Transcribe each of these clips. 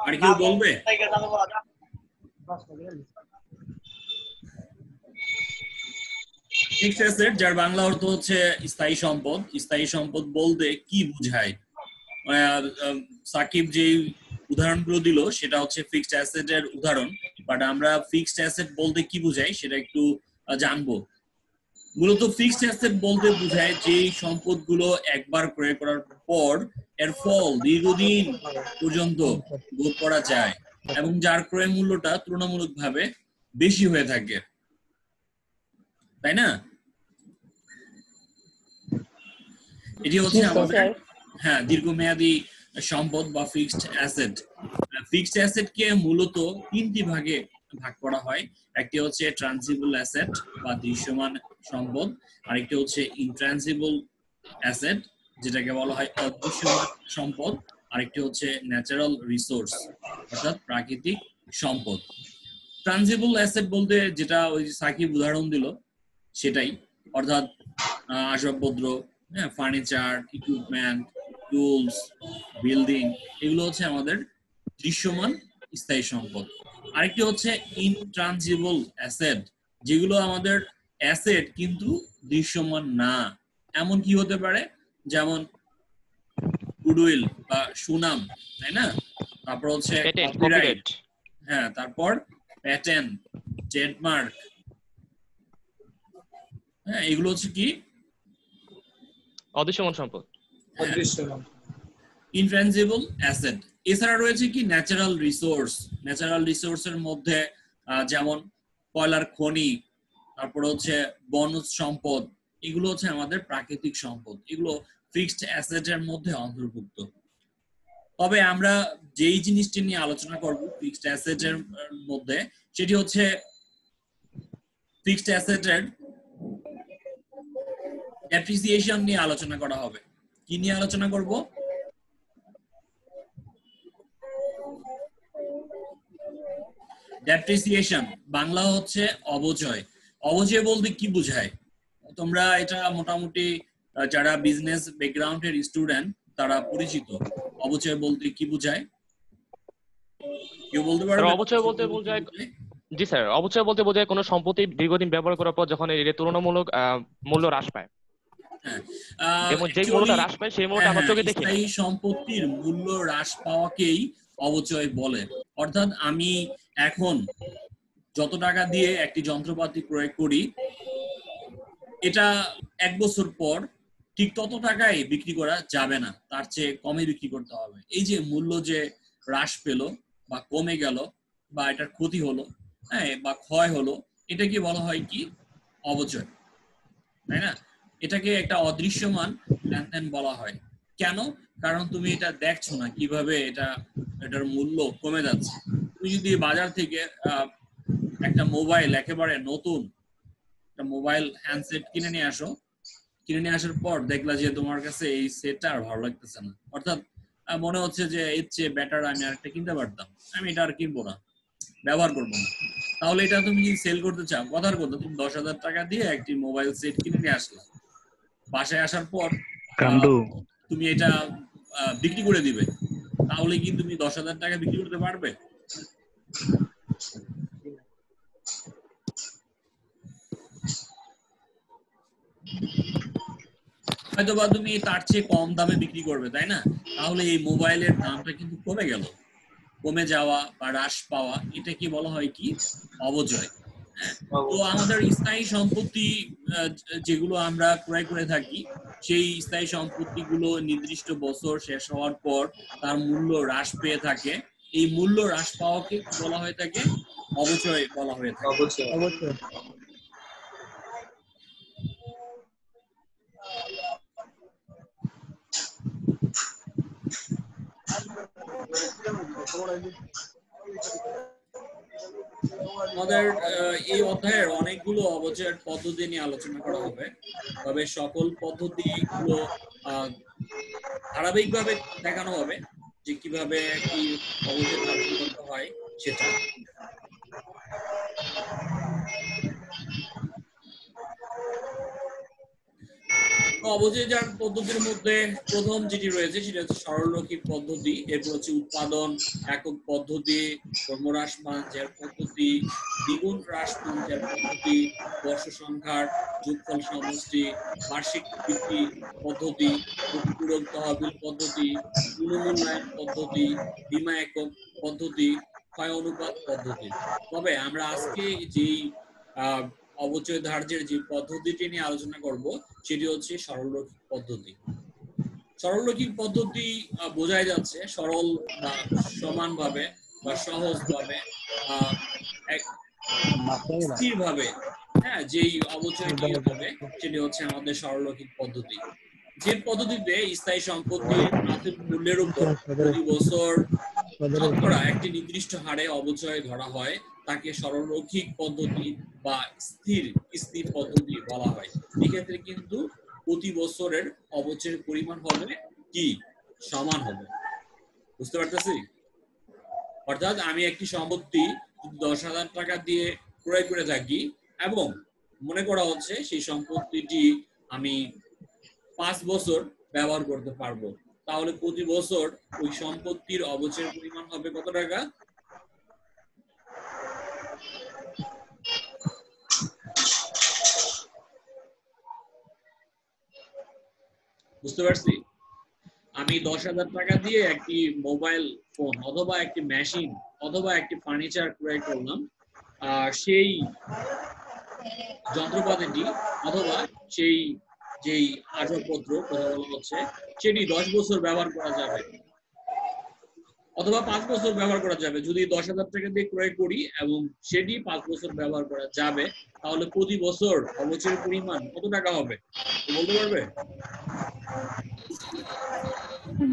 আর কেউ বলবে? Fixed asset যার বাংলা অর্থ হচ্ছে স্থায়ী সম্পদ। স্থায়ী সম্পদ বলতে কি বোঝায়? সাকিব যে উদাহরণগুলো দিল সেটা হচ্ছে ফিক্সড অ্যাসেটের উদাহরণ, বাট আমরা ফিক্সড অ্যাসেট বলতে কি বোঝাই সেটা একটু জানবো। মূলত ফিক্সড অ্যাসেট বলতে বোঝায় যে সম্পদগুলো একবার ক্রয় করার পর এর ফল দীর্ঘদিন পর্যন্ত ভোগ করা যায় এবং যার ক্রয় মূল্যটা তুলনামূলকভাবে বেশি হয়ে থাকে, তাই না? এটি হচ্ছে আমাদের দীর্ঘমেয়াদী সম্পদ বা ফিক্সড অ্যাসেট। ফিক্সড অ্যাসেটকে মূলত তিনটি ভাগে ভাগ করা হয়। একটি হচ্ছে ট্রানজিবল অ্যাসেট বা দৃশ্যমান সম্পদ, আরেকটি হচ্ছে ইনট্রানজিবল অ্যাসেট যেটাকে বলা হয় অদৃশ্যমান সম্পদ, আরেকটি হচ্ছে ন্যাচারাল রিসোর্স অর্থাৎ প্রাকৃতিক সম্পদ। ট্রানজিবল অ্যাসেট বলতে যেটা ওই সাকিব উদাহরণ দিল সেটাই, অর্থাৎ আসবাবপত্র, ফার্নিচার, ইকুইপমেন্ট, টুলস, বিল্ডিং, এগুলো হচ্ছে আমাদের দৃশ্যমান স্থায়ী সম্পদ। আরেকটি হচ্ছে ইনট্রানজিবল অ্যাসেট, যেগুলো আমাদের অ্যাসেট কিন্তু দৃশ্যমান না। এমন কি হতে পারে? যেমন গুডউইল বা সুনাম, তাই না? তারপর হচ্ছে কপিরাইট, তারপর প্যাটেন্ট, ট্রেডমার্ক, এগুলো হচ্ছে কি অদৃশ্যমান সম্পদ, ইনট্রানজিবল অ্যাসেট। এছাড়া রয়েছে কি ন্যাচারাল রিসোর্স। ন্যাচারাল রিসোর্সের মধ্যে যেমন কয়লার খনি, তারপর হচ্ছে বনজ সম্পদ, এগুলো হচ্ছে আমাদের প্রাকৃতিক সম্পদ। এগুলো ফিক্সড অ্যাসেটের মধ্যে অন্তর্ভুক্ত। তবে আমরা যেই জিনিসটি নিয়ে আলোচনা করব ফিক্সড অ্যাসেটের মধ্যে, সেটি হচ্ছে ফিক্সড অ্যাসেটের ডেপ্রিসিয়েশন নিয়ে আলোচনা করা হবে। কি নিয়ে আলোচনা করব? ডেপ্রিসিয়েশন বাংলা হচ্ছে অবচয়। অবচয় বলতে কি বোঝায়? তোমরা এটা মোটামুটি যারা বিজনেস ব্যাকগ্রাউন্ডের স্টুডেন্ট তারা পরিচিত। অবচয় বলতে কি বোঝায় কেউ বলতে পারবে? অবচয় বলতে বোঝায়, জি স্যার, অবচয় বলতে বোঝায় কোনো সম্পত্তি দীর্ঘদিন ব্যবহার করার পর যখন এর তুলনামূলক মূল্য হ্রাস পায়। এবং যে মূল্যটা হ্রাস পায় সেই মূল্যটা আমরা চোখে দেখি। স্থায়ী সম্পত্তির মূল্য হ্রাস পাওয়াকেই অবচয় বলে। অর্থাৎ আমি এখন যত টাকা দিয়ে একটি যন্ত্রপাতি ক্রয় করি, এটা 1 বছর পর ঠিক তত টাকায় বিক্রি করা যাবে না, তার চেয়ে কমে বিক্রি করতে হবে। এই যে মূল্য যে হ্রাস পেল বা কমে গেল বা এটার ক্ষতি হলো, বা ক্ষয় হলো, এটাকে বলা হয় কি অবচয়, তাই না? এটাকে একটা অদৃশ্যমান লেনদেন বলা হয়। কেন? কারণ তুমি এটা দেখছো না কিভাবে এটার মূল্য কমে যাচ্ছে। তুমি যদি বাজার থেকে একটা মোবাইল একেবারে নতুন একটা মোবাইল হ্যান্ডসেট কিনে নিয়ে আসার পর দেখলা যে তোমার কাছে এই সেটটা আর ভালো লাগতেছে না, অর্থাৎ মনে হচ্ছে যে এর চেয়ে বেটার আমি আরেকটা কিনতে পারতাম, আমি এটা আর কিনবো না, ব্যবহার করবো না। তাহলে এটা তুমি যদি সেল করতে চাও, কথার কথা তুমি 10,000 টাকা দিয়ে একটি মোবাইল সেট কিনে নিয়ে আসলা, বাসায় আসার পর তুমি এটা বিক্রি করে দিবে, তাহলে কি তুমি 10,000 টাকা বিক্রি করতে পারবে? হয়তোবা তুমি তার চেয়ে কম দামে বিক্রি করবে, তাই না? তাহলে এই মোবাইলের দামটা কিন্তু কমে গেল। কমে যাওয়া বা হ্রাস পাওয়া, এটা কি বলা হয় কি অবচয়। তো আমাদের স্থায়ী সম্পত্তি যেগুলো আমরা ক্রয় করে থাকি, সেই স্থায়ী সম্পত্তিগুলো নির্দিষ্ট বছর শেষ হওয়ার পর তার মূল্য হ্রাস পেয়ে থাকে। এই মূল্য হ্রাস পাওয়াকে কি বলা হয়ে থাকে? অবচয় বলা হয়ে থাকে। অবচয়। আমাদের এই অধ্যায়ের অনেকগুলো অবচয়ের পদ্ধতি নিয়ে আলোচনা করা হবে, তবে সকল পদ্ধতিগুলো ধারাবাহিকভাবে দেখানো হবে যে কিভাবে কি অবচয় কার্যকর করতে হয় সেটা। অবচয়জাত পদ্ধতির মধ্যে প্রথম যেটি রয়েছে সেটা হচ্ছে সরলরৈখিক পদ্ধতি, এরপর হচ্ছে উৎপাদন একক পদ্ধতি, ক্রমহ্রাস মানজের পদ্ধতি, দ্বিগুণ হ্রাস মানজের পদ্ধতি, বর্ষ সংখ্যার যোগফল সমষ্টি, বার্ষিক বৃদ্ধি পদ্ধতি, প্রতিপূরক তহবিল পদ্ধতি, পুনঃমূল্যায়ন পদ্ধতি, বীমা একক পদ্ধতি, ক্ষয় অনুপাত পদ্ধতি। তবে আমরা আজকে যেই অবচয় ধার্যের যে পদ্ধতিটি নিয়ে আলোচনা করব সেটি হচ্ছে সরলরৈখিক পদ্ধতি। সরলরৈখিক পদ্ধতি বোঝাই যাচ্ছে সরল বা সমানভাবে বা সহজভাবে স্থিরভাবে হ্যাঁ যেই অবচয়টি হবে সেটি হচ্ছে আমাদের সরলরৈখিক পদ্ধতি, যে পদ্ধতিতে স্থায়ী সম্পত্তির প্রাথমিক মূল্যের উপর প্রতি বছর শতকরা একটি নির্দিষ্ট হারে অবচয় ধরা হয় তাকে সরলরৈখিক পদ্ধতি বা স্থির পদ্ধতি বলা হয়। এক্ষেত্রে কিন্তু প্রতি বছরের অবচয়ের পরিমাণ হবে কি সমান হবে। বুঝতে পারতেছি? অর্থাৎ আমি একটি সম্পত্তি 10,000 টাকা দিয়ে ক্রয় করে থাকি এবং মনে করা হচ্ছে সেই সম্পত্তিটি আমি 5 বছর ব্যবহার করতে পারবো, তাহলে প্রতি বছর ওই সম্পত্তির অবচয়ের পরিমাণ হবে কত টাকা? বুঝতে পারছি? আমি 10,000 টাকা দিয়ে একটি মোবাইল ফোন অথবা একটি মেশিন অথবা একটি ফার্নিচার ক্রয় করলাম, সেই যন্ত্রপাতিটি অথবা সেই যেই আসবাবপত্র কথা বলা হচ্ছে সেটি 10 বছর ব্যবহার করা যাবে অথবা 5 বছর ব্যবহার করা যাবে। যদি 10,000 টাকা দিয়ে ক্রয় করি এবং সেটি 5 বছর ব্যবহার করা যাবে, তাহলে প্রতি বছর অবচয়ের পরিমাণ কত টাকা হবে বলতে পারবে?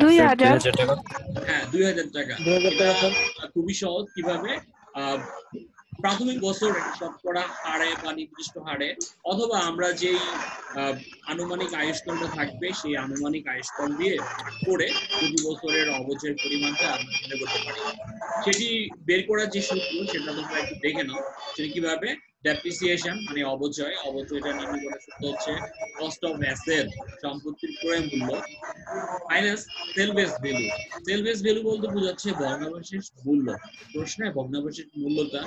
2,000 টাকা। হ্যাঁ 2,000 টাকা। খুবই সহজ। কিভাবে? প্রাথমিক বছর শতকরা হারে বা নির্দিষ্ট হারে অথবা আমরা যেই আনুমানিক আয়ুষ্কালটা থাকবে সেই আনুমানিক আয়ুষ্কাল দিয়ে করে প্রতি বছরের অবচয়ের পরিমাণটা আমরা বের করতে পারি। সেটি বের করার যে সূত্র সেটা তোমরা একটু দেখে নাও। সেটি কিভাবে? ডেপ্রিসিয়েশন মানে অবচয়টা নির্ণয় করার সূত্র হচ্ছে কস্ট অফ অ্যাসেট সম্পত্তির ক্রয় মূল্য minus salvage value. Salvage value বলতে বোঝাচ্ছে ভগ্নাবশেষ মূল্য। প্রশ্নে ভগ্নাবশেষ মূল্যটা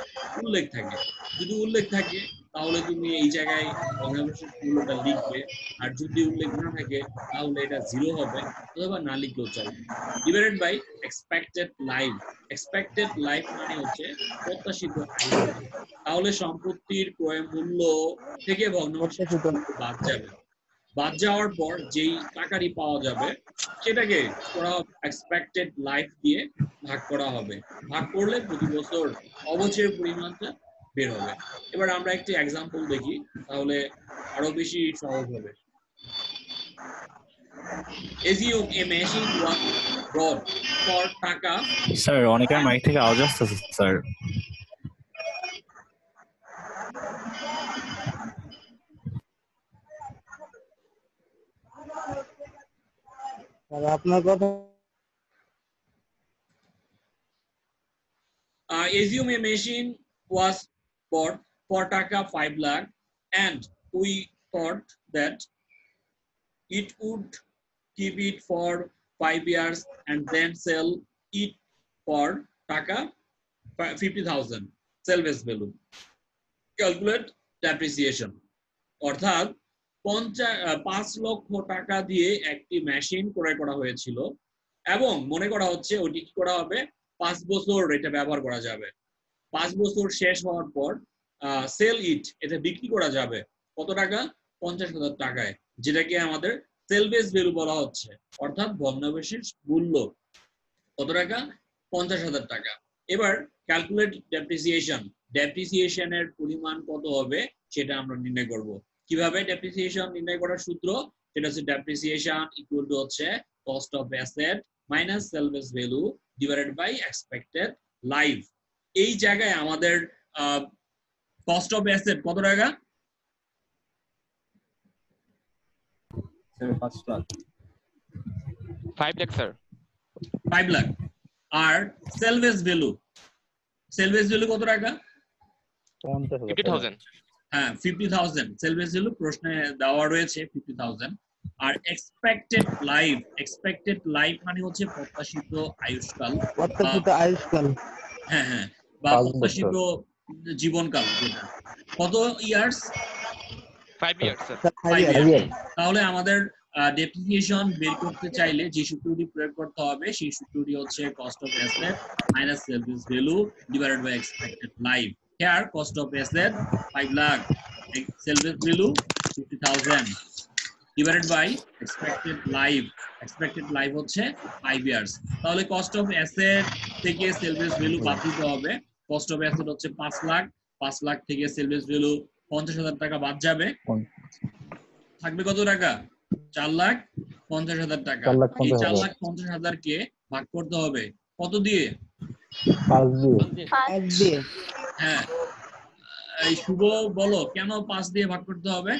উল্লেখ থাকে, যদি উল্লেখ থাকে তাহলে তুমি এই জায়গায় ভগ্নাবশেষ মূল্যটা লিখবে, আর যদি উল্লেখ না থাকে তাহলে এটা 0 হবে অথবা না লিখলেও চলবে। Divided by expected life. Expected life মানে হচ্ছে প্রত্যাশিত আয়ু। তাহলে সম্পত্তির ক্রয় মূল্য থেকে ভগ্নাবশেষ বাদ যাবে, বাদ যাওয়ার পর যেই টাকাটি পাওয়া যাবে সেটাকে এক্সপেক্টেড লাইফ দিয়ে ভাগ করা হবে। ভাগ করলে প্রতি বছর অবচয়ের পরিমাণটা বের হবে। এবার আমরা একটি এক্সাম্পল দেখি, তাহলে আরো বেশি সহজ হবে। Assume a machine was bought for টাকা। স্যার অনেকের মাইক থেকে আওয়াজ আসতেছে স্যার। আপনার কথা। Assume a machine was bought for টাকা 5 lakh and we thought that it would keep it for 5 years and then sell it for টাকা 50,000 salvage value. Calculate depreciation. অর্থাৎ 5 লক্ষ টাকা দিয়ে একটি মেশিন ক্রয় করা হয়েছিল এবং মনে করা হচ্ছে ওটি কি করা হবে 5 বছর এটা ব্যবহার করা যাবে। 5 বছর শেষ হওয়ার পর সেল ইট এটা বিক্রি করা যাবে কত টাকা? 50,000 টাকায়, যেটাকে আমাদের সেলভেজ ভ্যালু বলা হচ্ছে, অর্থাৎ ভগ্নাবশেষ মূল্য কত টাকা? 50,000 টাকা। এবার ক্যালকুলেট ডেপ্রিসিয়েশন। ডেপ্রিসিয়েশনের পরিমাণ কত হবে সেটা আমরা নির্ণয় করব। কিভাবে ডেপ্রিসিয়েশন নির্ণয় করার সূত্র? সেটা হচ্ছে ডেপ্রিসিয়েশন ইকুয়াল টু হচ্ছে cost of asset minus salvage value divided by expected life. এই জায়গায় আমাদের কস্ট অফ অ্যাসেট কত টাকা? 5 লাখ। 5 লাখ স্যার। 5 লাখ। আর সেলভেজ ভ্যালু কত টাকা? 50,000। হ্যাঁ 50,000 সেলভেজ ভ্যালু প্রশ্নে দেওয়া রয়েছে 50,000। আর এক্সপেক্টেড লাইফ মানে হচ্ছে প্রত্যাশিত আয়ুষ্কাল। হ্যাঁ হ্যাঁ, বা প্রত্যাশিত জীবনকাল যেটা। কত ইয়ার্স? 5 years sir. 5 ইয়ার্স। তাহলে আমাদের ডেপ্রিসিয়েশন বের করতে চাইলে যে সূত্রটি প্রয়োগ করতে হবে সেই সূত্রটি হচ্ছে cost of asset minus sales value divided by expected life. Here cost of asset 5 lakh, sales value 50,000 divided by expected life হচ্ছে 5 ইয়ার্স। তাহলে কস্ট অফ অ্যাসেট থেকে সেলস ভ্যালু বাদ দিতে হবে। কস্ট অফ অ্যাসেট হচ্ছে 5 লাখ, 5 লাখ থেকে সেলস ভ্যালু 50,000 টাকা বাদ যাবে, থাকবে কত টাকা? 4,50,000 টাকা। এই 4,50,000 কে ভাগ করতে হবে কত দিয়ে? 5 দিয়ে। হ্যাঁ, এই শুভ বলো কেন 5 দিয়ে ভাগ করতে হবে?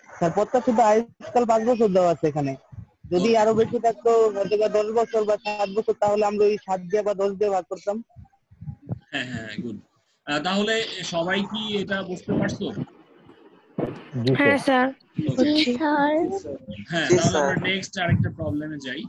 স্যার প্রত্যাশিত আয়ুষ্কাল 5 বছর দেওয়া আছে এখানে। যদি আরো বেশি থাকতো হয়তো বা 10 বছর বা 7 বছর, তাহলে আমরা ওই 7 দিয়ে বা 10 দিয়ে ভাগ করতাম। হ্যাঁ হ্যাঁ, গুড। তাহলে সবাই কি এটা বুঝতে পারছো? হ্যাঁ স্যার। হ্যাঁ, তাহলে আমরা নেক্সট আরেকটা প্রবলেমে যাই।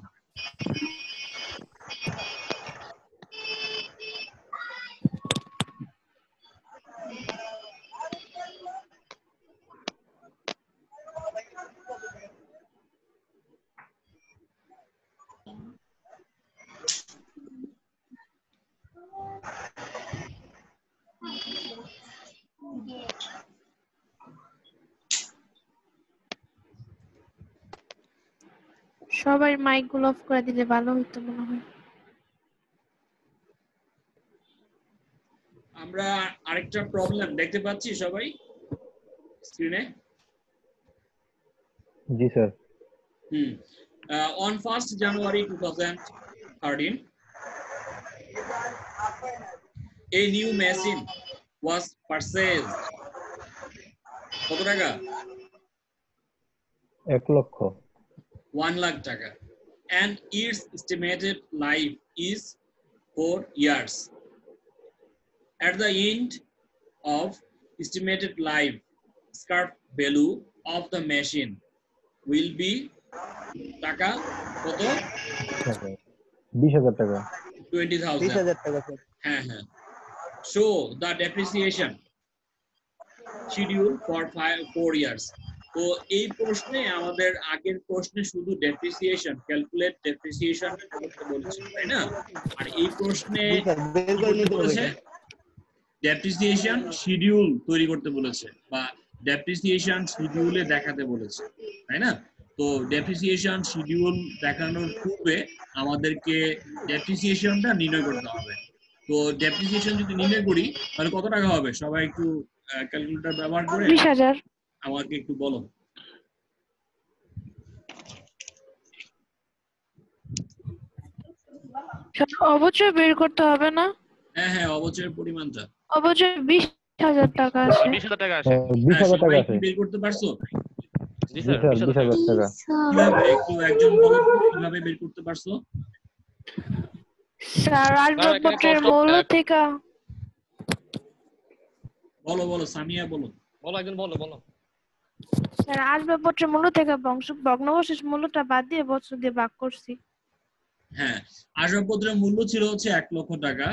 সবাই মাইক গুলো অফ করে দিলে ভালো হতো মনে হয়। আমরা আরেকটা প্রবলেম দেখতে পাচ্ছি সবাই স্ক্রিনে? জি sir. On 1st January 2013, a new machine was purchased. কত টাকা? 1 লক্ষ। 1 লাখ টাকা। And its estimated life is 4 years. At the end of estimated life, scrap value of the machine will be টাকা কত? 20,000 টাকা। 20,000। 20,000 টাকা স্যার। হ্যাঁ হ্যাঁ। Show the depreciation schedule for 4 years. তো এই প্রশ্নে আমাদের আগের প্রশ্নে শুধু ডেপ্রিসিয়েশন, ক্যালকুলেট ডেপ্রিসিয়েশন করতে বলেছে, তাই না? আর এই প্রশ্নে বলেছে ডেপ্রিসিয়েশন শিডিউল তৈরি করতে বলেছে বা ডেপ্রিসিয়েশন শিডিউলে দেখাতে বলেছে, তাই না? তো ডেপ্রিসিয়েশন শিডিউল দেখানোর পূর্বে আমাদেরকে ডেপ্রিসিয়েশনটা নির্ণয় করতে হবে। তো ডেপ্রিসিয়েশন যদি নির্ণয় করি তাহলে কত টাকা হবে? সবাই একটু ক্যালকুলেটর ব্যবহার করে 20,000 আমাকে একটু বলো। অবচয় বের করতে হবে না? হ্যাঁ হ্যাঁ, অবচয়ের পরিমাণটা অবচয় 20,000 টাকা আছে। 20,000 টাকা আছে। 20,000 টাকা আছে। বের করতে পারছো? জি স্যার, 20,000 টাকা। কিভাবে একটু একজন বলো কিভাবে বের করতে পারছো? স্যার আসবাবপত্রের মূল্য থেকে। বলো বলো, সামিয়া বলো। বলো একজন বলো। স্যার আসবাবপত্রের মূল্য থেকে ভগ্নাবশেষ মূল্যটা বাদ দিয়ে বছর দিয়ে ভাগ করছি। হ্যাঁ, আসবাবপত্রের মূল্য ছিল হচ্ছে 1 লক্ষ টাকা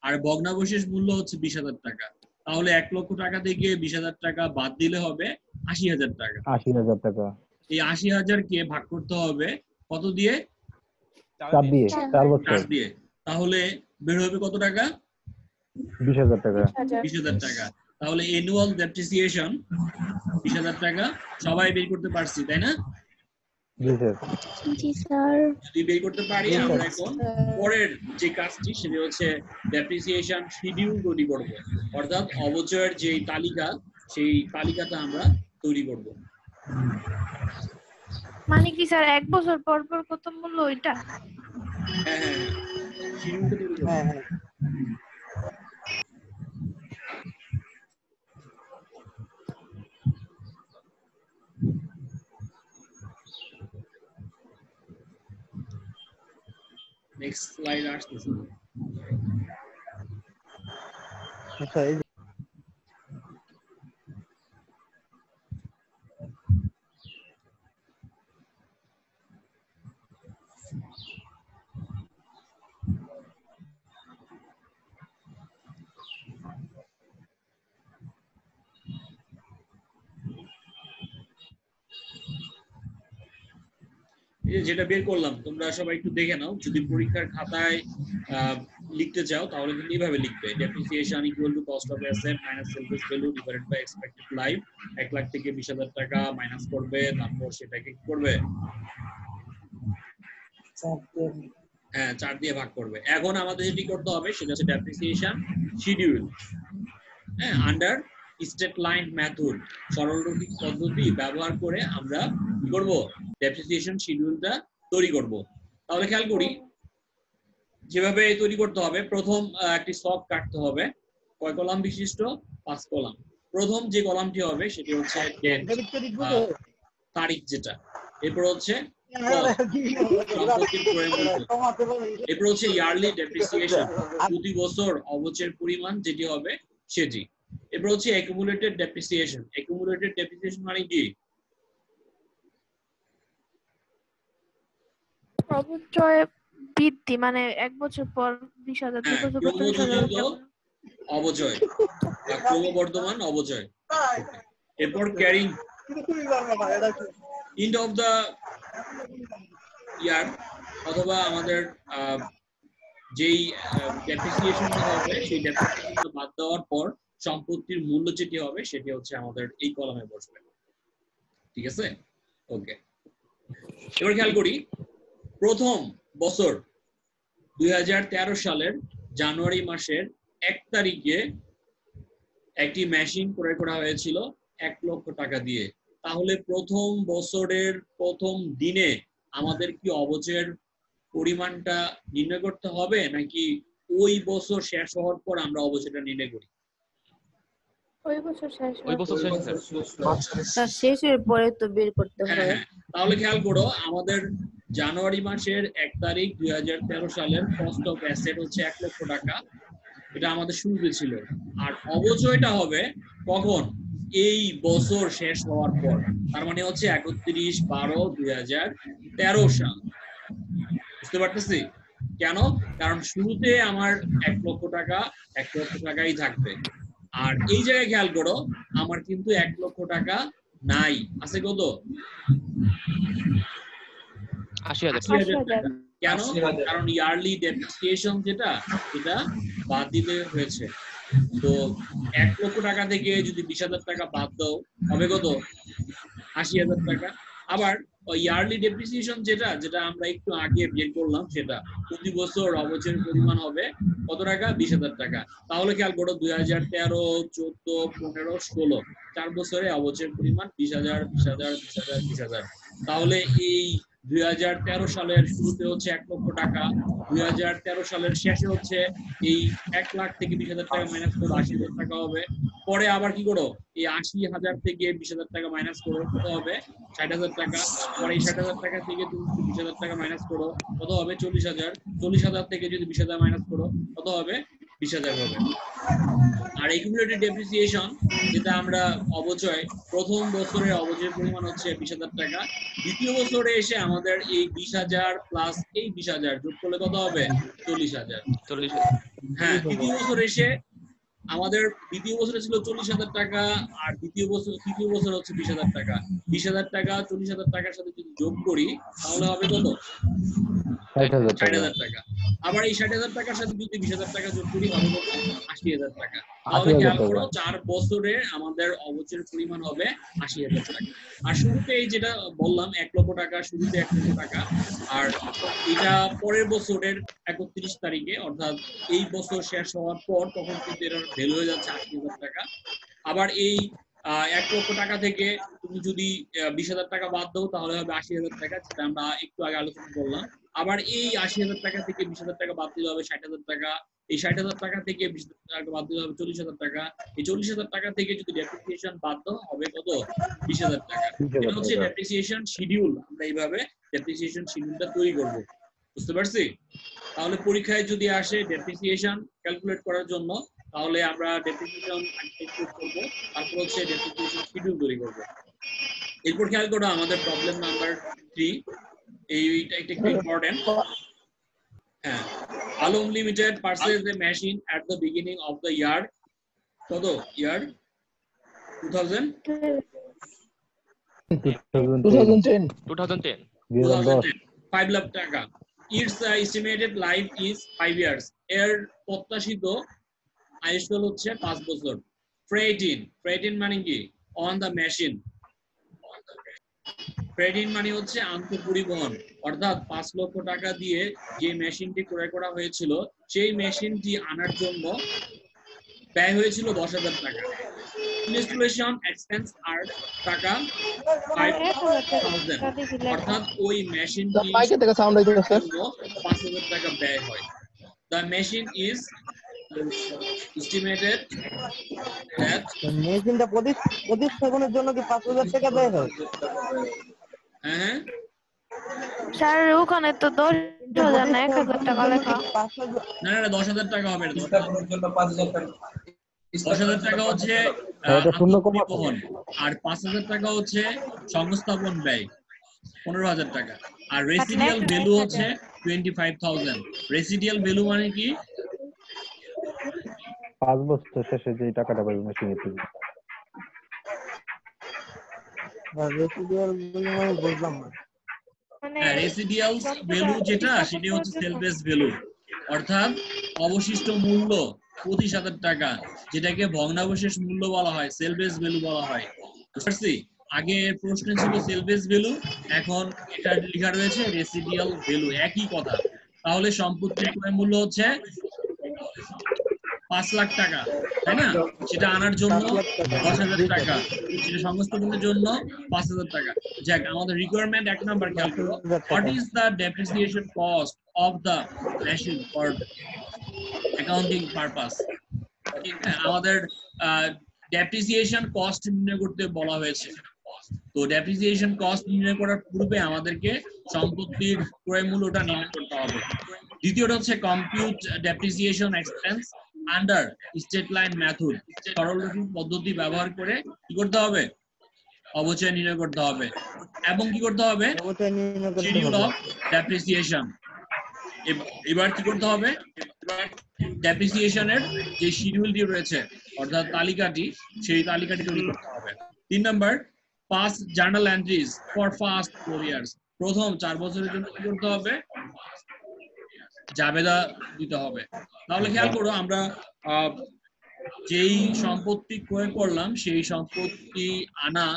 আর ভগ্নাবশেষ মূল্য হচ্ছে 20,000 টাকা। তাহলে 1 লক্ষ টাকা থেকে 20,000 টাকা বাদ দিলে হবে 80,000 টাকা। 80,000 টাকা। এই 80,000 কে ভাগ করতে হবে কত দিয়ে? 4 দিয়ে, 4 বছর। 4 দিয়ে। তাহলে বের হবে কত টাকা? 20,000 টাকা। 20,000 টাকা। তাহলে অ্যানুয়াল ডেপ্রিসিয়েশন 20,000 টাকা। সবাই বের করতে পারছি, তাই না? জি স্যার। জি স্যার। যদি বের করতে পারি আমরা এখন পরের যে কাজটি সেটা হচ্ছে ডেপ্রিসিয়েশন শিডিউল তৈরি করব, অর্থাৎ অবচয়ের যে তালিকা সেই তালিকাটা আমরা তৈরি করব। মানে কি স্যার 1 বছর পর পর কত মূল্য ওইটা? হ্যাঁ হ্যাঁ, শিডিউলটা তৈরি করব। হ্যাঁ হ্যাঁ। নেক্সট স্লাইড আসতেছে। আচ্ছা, এই এই যেটা বের করলাম তোমরা সবাই একটু দেখে নাও, যদি পরীক্ষার খাতায় লিখতে চাও তাহলে কিন্তু এইভাবে লিখবে, depreciation equal to cost of asset minus sales value divided by expected life. 1 lakh থেকে 20,000 টাকা মাইনাস করবে, তারপর সেটাকে কি করবে, 4 দিয়ে ভাগ করবে। এখন আমাদের যেটি করতে হবে সেটা হচ্ছে ডেপ্রিসিয়েশন শিডিউল। হ্যাঁ, আন্ডার স্ট্রেট লাইন মেথড, সরলরৈখিক পদ্ধতি ব্যবহার করে আমরা কি করব, ডেপ্রিসিয়েশন শিডিউলটা তৈরি করব। তাহলে খেয়াল করি যেভাবে তৈরি করতে হবে, প্রথম একটি স্টক কাটতে হবে, কয় কলাম বিশিষ্ট, 5 কলাম। প্রথম যে কলামটি হবে সেটি হচ্ছে ডেট, তারিখ যেটা, এরপর হচ্ছে সম্পত্তির ক্রয় মূল্য, এরপর হচ্ছে ইয়ারলি ডেপ্রিসিয়েশন, প্রতি বছর অবচয়ের পরিমাণ যেটি হবে সেটি, এরপর হচ্ছে অ্যাকুমুলেটেড ডেপ্রিসিয়েশন। অ্যাকুমুলেটেড ডেপ্রিসিয়েশন মানে কি, অবচয় বৃদ্ধি, মানে 1 বছর পর 20,000, 2 বছর পর 30,000 অবচয় বা ক্রমবর্ধমান অবচয়। এরপর ক্যারিং এন্ড অফ দা ইয়ার, অথবা আমাদের যেই ডেপ্রিসিয়েশনটা হবে সেই ডেপ্রিসিয়েশনটা বাদ দেওয়ার পর সম্পত্তির মূল্য যেটি হবে সেটি হচ্ছে আমাদের এই কলামে বসবে। ঠিক আছে, ওকে। এবার খেয়াল করি প্রথম বছর 2013 সালের জানুয়ারি মাসের 1 তারিখে একটি মেশিন ক্রয় করা হয়েছিল 1 লক্ষ টাকা দিয়ে। তাহলে প্রথম বছরের প্রথম দিনে আমাদের কি অবচয়ের পরিমাণটা নির্ণয় করতে হবে, নাকি ওই বছর শেষ হওয়ার পর আমরা অবচয়টা নির্ণয় করি? ওই বছর শেষের পরে তো বের করতে হবে। তাহলে খেয়াল করো আমাদের জানুয়ারি মাসের 1 তারিখ 2013 সালের কস্ট অফ অ্যাসেট হচ্ছে 1 লক্ষ টাকা, এটা আমাদের শুরুতে ছিল। আর অবচয়টা হবে কখন, এই বছর শেষ হওয়ার পর, তার মানে হচ্ছে 31/12/2013 সাল। বুঝতে পারতেছি কেন? কারণ শুরুতে আমার 1 লক্ষ টাকাই থাকবে। আর এই জায়গায় খেয়াল করো আমার কিন্তু 1 লক্ষ টাকা নাই, আছে কত, 80,000 টাকা। কেন? কারণ ইয়ারলি ডেপ্রিসিয়েশন যেটা এটা বাদ দিতে হয়েছে। তো 1 লক্ষ টাকা থেকে যদি 20,000 টাকা বাদ দাও হবে কত, 80,000 টাকা। আবার ইয়ারলি ডেপ্রিসিয়েশন যেটা আমরা একটু আগে বের করলাম সেটা প্রতি বছর অবচয়ের পরিমাণ হবে কত টাকা, 20,000 টাকা। তাহলে খেয়াল করো 2013, 14, 15, 16 4 বছরে অবচয়ের পরিমাণ 20,000, 20,000, 20,000, 20,000। তাহলে এই 2013 সালের শুরুতে হচ্ছে 1 লক্ষ টাকা, 2013 সালের শেষে হচ্ছে এই 1 লাখ থেকে 20,000 টাকা মাইনাস করো 80,000 টাকা হবে। পরে আবার কি করো, এই 80,000 থেকে 20,000 টাকা মাইনাস করো, কত হবে, 60,000 টাকা। পরে এই 60,000 টাকা থেকে তুমি 20,000 টাকা মাইনাস করো, কত হবে, 40,000। 40,000 থেকে যদি 20,000 মাইনাস করো কত হবে, 20,000 হবে। আর অ্যাকুমুলেটেড ডেপ্রিসিয়েশন যেটা আমরা অবচয়, প্রথম বছরের অবচয়ের পরিমাণ হচ্ছে 20,000 টাকা, দ্বিতীয় বছরে এসে আমাদের এই 20,000 প্লাস এই 20,000 যোগ করলে কত হবে, 40,000। হ্যাঁ, তৃতীয় বছর এসে আমাদের দ্বিতীয় বছরে ছিল 40,000 টাকা, আর তৃতীয় বছর হচ্ছে 20,000 টাকা। 20,000 টাকা 40,000 টাকার সাথে যদি যোগ করি তাহলে হবে কত, 60,000 টাকা। আবার এই 60,000 টাকার সাথে যদি 20,000 টাকা যোগ করি হবে কত, 80,000 টাকা। তাহলে খেয়াল করো 4 বছরে আমাদের অবচয়ের পরিমাণ হবে 80,000 টাকা। আর শুরুতে এই যেটা বললাম 1 লক্ষ টাকা, শুরুতে 1 লক্ষ টাকা, আর এটা পরের বছরের 31 তারিখে, অর্থাৎ এই বছর শেষ হওয়ার পর তখন কিন্তু এর ভ্যালু হয়ে যাচ্ছে 80,000 টাকা। আবার এই 1 লক্ষ টাকা থেকে তুমি যদি 20,000 টাকা বাদ দাও তাহলে হবে 80,000 টাকা, যেটা আমরা একটু আগে আলোচনা করলাম। আবার এই 80,000 টাকা থেকে 20,000 টাকা বাদ দিলে হবে 60,000 টাকা। এই 60,000 টাকা থেকে 20,000 টাকা বাদ দিলে হবে 40,000 টাকা। এই 40,000 টাকা থেকে যদি ডেপ্রিসিয়েশন বাদ দাও হবে কত, 20,000 টাকা। এটা হচ্ছে ডেপ্রিসিয়েশন শিডিউল। আমরা এইভাবে ডেপ্রিসিয়েশন শিডিউলটা তৈরি করব। বুঝতে পারছি? তাহলে পরীক্ষায় যদি আসে ডেপ্রিসিয়েশন ক্যালকুলেট করার জন্য, তাহলে আমরা ডেপ্রিসিয়েশন ক্যালকুলেট করব, তারপর হচ্ছে ডেপ্রিসিয়েশন শিডিউল তৈরি করব। এরপর খেয়াল করো আমাদের প্রবলেম নাম্বার 3, এইটা একটু ইম্পর্টেন্ট। হ্যাঁ, Alam limited purchase A machine at the beginning of the year, কত, ইয়ার 2010। 2010 5 লাখ টাকা। It's estimated life is 5 years, এর প্রত্যাশিত আয়ুষ্কাল হচ্ছে 5 বছর। ফ্রেট ইন মানে কি? On the machine. Freight in মানে হচ্ছে আন্তঃপরিবহন, অর্থাৎ 5 লক্ষ টাকা দিয়ে যে মেশিনটি ক্রয় করা হয়েছিল সেই মেশিনটি আনার জন্য ব্যয় হয়েছিল 10,000 টাকা। ইনস্টলেশন এক্সপেন্স আর টাকা 5,000, অর্থাৎ ওই মেশিনটি 5,000 টাকা ব্যয় হয়। The machine is estimated that মেশিনটা প্রতিস্থাপনের জন্য কি 5,000 টাকা ব্যয় হয়? হ্যাঁ স্যার ওখানে তো 10,000 না 1,000 টাকা লেখা। না 10,000 টাকা হবে। 10,000 টাকা হচ্ছে পরিবহন, আর 5,000 টাকা হচ্ছে সংস্থাপন ব্যয় 15,000 টাকা। আর রেসিডিয়াল ভ্যালু হচ্ছে 25,000। রেসিডিয়াল ভ্যালু মানে কি? 5 বছর শেষে যে টাকাটা পাবে মেশিনে থেকে। রেসিডিয়াল ভ্যালু মানে বুঝলাম না। রেসিডিয়াল ভ্যালু যেটা সেটা হচ্ছে সেল বেস ভ্যালু, অর্থাৎ অবশিষ্ট মূল্য 25,000 টাকা, যেটাকে ভগ্নাবশেষ মূল্য বলা হয়, সেল বেস ভ্যালু বলা হয়। বুঝতে আগে প্রশ্ন ছিল সেল বেস ভ্যালু, এখন এটা লেখা রয়েছে রেসিডিয়াল ভ্যালু, একই কথা। তাহলে সম্পত্তির ক্রয় মূল্য হচ্ছে 5 লাখ টাকা, তাই না? সেটা আনার জন্য 10,000 টাকা, সেটা সংস্থাপনের জন্য 5,000 টাকা। যাক, আমাদের রিকোয়ারমেন্ট 1 নাম্বার খেয়াল করো। What is the depreciation cost of the machine for accounting purpose? আমাদের ডেপ্রিসিয়েশন কস্ট নির্ণয় করতে বলা হয়েছে। তো ডেপ্রিসিয়েশন কস্ট নির্ণয় করার পূর্বে আমাদেরকে সম্পত্তির ক্রয় মূল্যটা নির্ণয় করতে হবে। দ্বিতীয়টা হচ্ছে compute depreciation expense under straight line method. সরলরৈখিক পদ্ধতি ব্যবহার করে কি করতে হবে? অবচয় নির্ণয় করতে হবে। এবং কি করতে হবে? Schedule of depreciation. এবার কি করতে হবে? ডেপ্রিসিয়েশনের যে শিডিউলটি রয়েছে, অর্থাৎ তালিকাটি, সেই তালিকাটি তৈরি করতে হবে। 3 number, pass journal entries for first 4 years. প্রথম 4 বছরের জন্য কি করতে হবে? জাবেদা দিতে হবে। তাহলে খেয়াল করো, আমরা যেই সম্পত্তি ক্রয় করলাম সেই সম্পত্তি আনা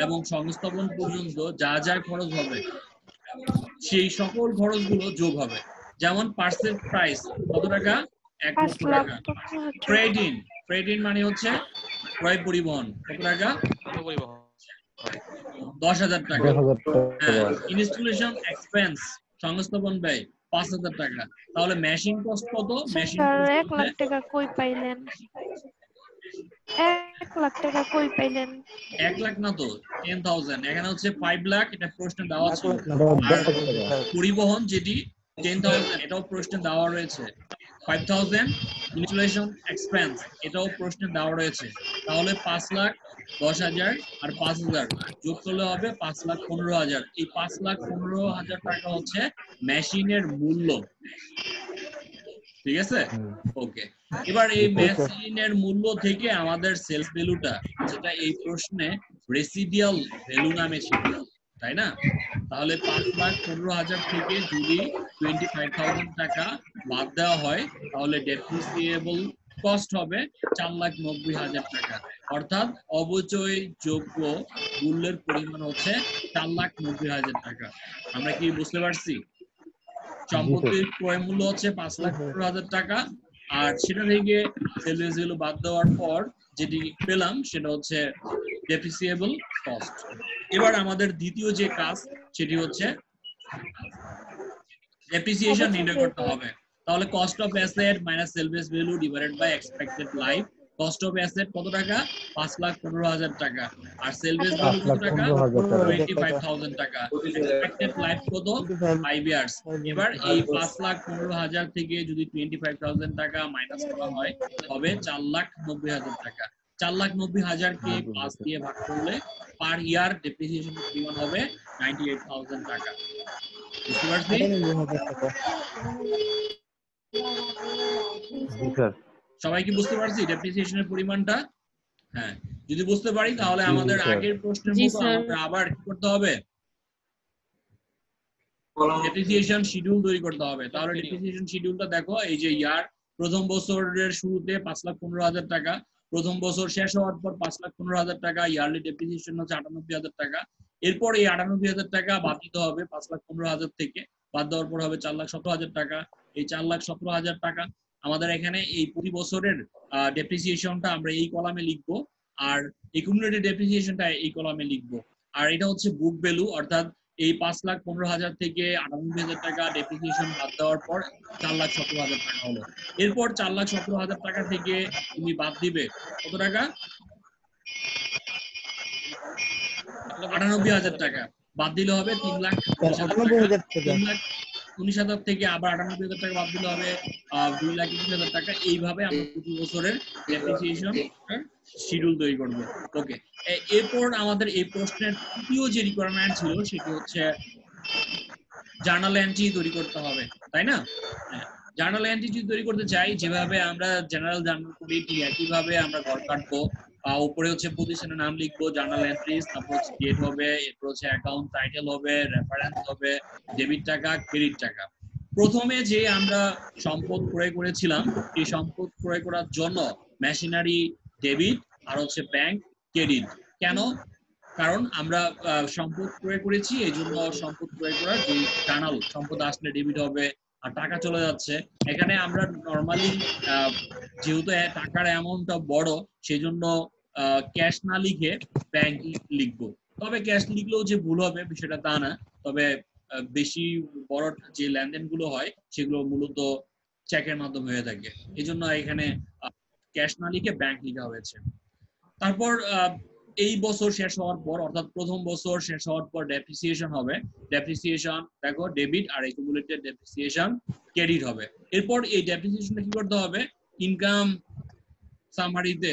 এবং সংস্থাপন পর্যন্ত যা যা খরচ হবে সেই সকল খরচগুলো যোগ হবে। যেমন পার্সেল প্রাইস কত টাকা? 1 লক্ষ টাকা। ফ্রেট ইন মানে হচ্ছে ক্রয় পরিবহন, কত টাকা? 10,000 টাকা। ইনস্টলেশন এক্সপেন্স সংস্থাপন ব্যয় 5,000 টাকা। তাহলে মেশিন কস্ট কত? মেশিন 1 লাখ টাকা কই পাইলেন? 1 লাখ টাকা কই পাইলেন? 1 লাখ না তো, 10,000। এখানে হচ্ছে 5 লাখ, এটা প্রশ্নে দেওয়া ছিল। পরিবহন যেটি 10,000, এটাও প্রশ্নে দেওয়া রয়েছে। 5,000 ইনস্টলেশন এক্সপেন্স, এটাও প্রশ্নে দেওয়া রয়েছে। তাহলে 5 লাখ 10,000 আর 5,000 যোগ করলে হবে 5,15,000। এই 5,15,000 টাকা হচ্ছে মেশিনের মূল্য। ঠিক আছে, ওকে। এবার এই মেশিনের মূল্য থেকে আমাদের সেলস ভ্যালুটা, যেটা এই প্রশ্নে রেসিডিয়াল ভ্যালু নামে ছিল, তাই না? তাহলে 5,15,000 থেকে যদি 25,000 টাকা বাদ দেওয়া হয়, তাহলে ডেপ্রিসিয়েবল কস্ট হবে 4,90,000 টাকা। অর্থাৎ অবচয়যোগ্য মূল্যের পরিমাণ হচ্ছে 4,90,000 টাকা। আমরা কি বুঝতে পারছি? সম্পত্তির ক্রয় মূল্য হচ্ছে 5,15,000 টাকা, আর সেটা থেকে সেলস ভ্যালু বাদ দেওয়ার পর যেটি পেলাম সেটা হচ্ছে ডেপ্রিসিয়েবল কস্ট। এবার আমাদের দ্বিতীয় যে কাজ সেটি হচ্ছে ডেপ্রিসিয়েশন নির্ণয় করতে হবে। তাহলে cost of asset minus salvage value divided by expected life. Cost of asset কত টাকা? 5,15,000 টাকা। আর সেল বেস ভ্যালু কত টাকা? 25,000 টাকা। এক্সপেক্টেড লাইফ কত? 5 ইয়ার্স। এবার এই 5,15,000 থেকে যদি 25,000 টাকা মাইনাস করা হয়, হবে 4,90,000 টাকা। 4,90,000 কে 5 দিয়ে ভাগ করলে পার ইয়ার ডেপ্রিসিয়েশনের পরিমাণ হবে 98,000 টাকা। বুঝতে পারছি? সবাই কি বুঝতে পারছি ডেপ্রিসিয়েশনের পরিমাণটা? হ্যাঁ, যদি বুঝতে পারি তাহলে আমাদের আগের প্রশ্নের মতো আমাদের আবার কি করতে হবে? ডেপ্রিসিয়েশন শিডিউল তৈরি করতে হবে। তাহলে ডেপ্রিসিয়েশন শিডিউলটা দেখো, এই যে ইয়ার প্রথম বছরের শুরুতে 5,15,000 টাকা, প্রথম বছর শেষ হওয়ার পর 5,15,000 টাকা, ইয়ারলি ডেপ্রিসিয়েশন হচ্ছে 98,000 টাকা। এরপর এই 98,000 টাকা বাদ দিতে হবে 5,15,000 থেকে, বাদ দেওয়ার পর হবে 4,17,000 টাকা। এই 4,17,000 টাকা আমাদের এখানে এই প্রতি বছরের ডেপ্রিসিয়েশনটা আমরা এই কলামে লিখবো, আর একুমুলেটেড ডেপ্রিসিয়েশনটা এই কলামে লিখবো। আর এটা হচ্ছে বুক ভ্যালু, অর্থাৎ এই 5,15,000 থেকে 98,000 টাকা ডেপ্রিসিয়েশন বাদ দেওয়ার পর 4,17,000 টাকা হলো। এরপর 4,17,000 টাকা থেকে তুমি বাদ দিবে কত টাকা? 98,000 টাকা। বাদ দিলে হবে 3,98,000 থেকে আবার 98,000 টাকা বাদ দিলে হবে 2,21,000 টাকা। এইভাবে আমরা প্রতি বছরের ডেপ্রিসিয়েশন শিডিউল তৈরি করবো। ওকে, এরপর আমাদের এই প্রশ্নের তৃতীয় যে রিকোয়ারমেন্ট ছিল সেটি হচ্ছে জার্নাল এন্ট্রি তৈরি করতে হবে, তাই না? জার্নাল এন্ট্রি যদি তৈরি করতে চাই, যেভাবে আমরা জেনারেল জার্নাল করি ঠিক একইভাবে আমরা ঘর কাটবো। উপরে হচ্ছে প্রতিষ্ঠানের নাম লিখবো, জার্নাল এন্ট্রিজ, তারপর হচ্ছে ডেট হবে, এরপর হচ্ছে অ্যাকাউন্ট টাইটেল হবে, রেফারেন্স হবে, ডেবিট টাকা, ক্রেডিট টাকা। প্রথমে যে আমরা সম্পদ ক্রয় করেছিলাম, এই সম্পদ ক্রয় করার জন্য মেশিনারি ডেবিট আর হচ্ছে ব্যাংক ক্রেডিট। কেন? কারণ আমরা সম্পদ ক্রয় করেছি, এই জন্য সম্পদ ক্রয় করার যে জার্নাল, সম্পদ আসলে ডেবিট হবে আর টাকা চলে যাচ্ছে। এখানে আমরা নরমালি যেহেতু টাকার অ্যামাউন্টটা বড়, সেই জন্য ক্যাশ না লিখে ব্যাংক লিখবো। তবে ক্যাশ লিখলেও যে ভুল হবে বিষয়টা তা না, তবে বেশি বড় যে লেনদেন গুলো হয় সেগুলো মূলত চেকের মাধ্যমে হয়ে থাকে, এই জন্য এখানে ক্যাশ না লিখে ব্যাংক লিখা হয়েছে। তারপর এই বছর শেষ হওয়ার পর, অর্থাৎ প্রথম বছর শেষ হওয়ার পর ডেপ্রিসিয়েশন হবে। ডেপ্রিসিয়েশন দেখো ডেবিট আর একুমুলেটেড ডেপ্রিসিয়েশন ক্রেডিট হবে। এরপর এই ডেপ্রিসিয়েশনটা কি করতে হবে? ইনকাম সামারিতে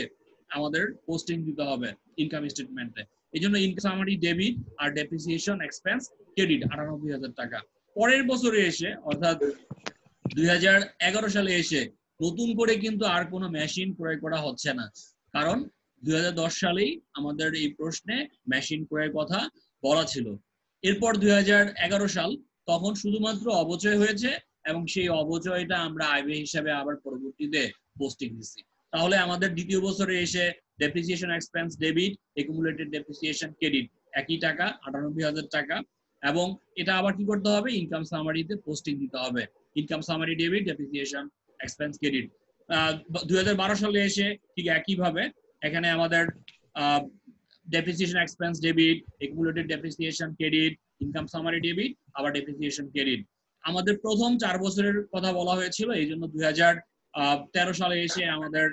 আমাদের পোস্টিং দিতে হবে, ইনকাম স্টেটমেন্টে। এই জন্য ইনকাম সামারি ডেবিট আর ডেপ্রিসিয়েশন এক্সপেন্স ক্রেডিট 98,000 টাকা। পরের বছরে এসে, অর্থাৎ 2011 সালে এসে নতুন করে কিন্তু আর কোনো মেশিন ক্রয় করা হচ্ছে না, কারণ 2010 সালেই আমাদের এই প্রশ্নে মেশিন ক্রয়ের কথা বলা ছিল। এরপর 2011 সাল, তখন শুধুমাত্র অবচয় হয়েছে এবং সেই অবচয়টা আমরা আয় ব্যয় হিসাবে আবার পরবর্তীতে পোস্টিং দিচ্ছি। তাহলে আমাদের দ্বিতীয় বছরে এসে depreciation expense debit, accumulated depreciation credit একই টাকা 98,000 টাকা, এবং এটা আবার কি করতে হবে? ইনকাম সামারিতে পোস্টিং দিতে হবে, income summary debit, depreciation expense credit. 2012 সালে এসে ঠিক একইভাবে এখানে আমাদের depreciation expense debit, accumulated depreciation credit, income summary debit, আবার ডেপ্রিসিয়েশন ক্রেডিট। আমাদের প্রথম 4 বছরের কথা বলা হয়েছিল, এই জন্য 2013 সালে এসে আমাদের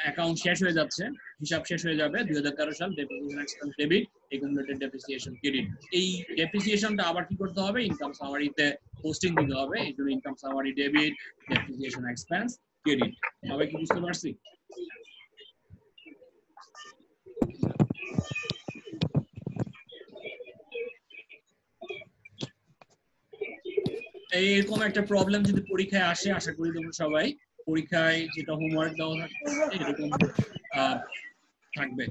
অ্যাকাউন্ট শেষ হয়ে যাচ্ছে, হিসাব শেষ হয়ে যাবে 2013 সাল। Depreciation expense debit, accumulated depreciation credit, এই ডেপ্রিসিয়েশনটা আবার কি করতে হবে? ইনকাম সামারিতে পোস্টিং দিতে হবে, এই জন্য income summary debit, depreciation expense credit. সবাই কি বুঝতে পারছি? এইরকম একটা প্রবলেম যদি পরীক্ষায় আসে, আশা করি তোমরা সবাই পরীক্ষায় যেটা হোমওয়ার্ক দেওয়া থাকবে এরকম থাকবে।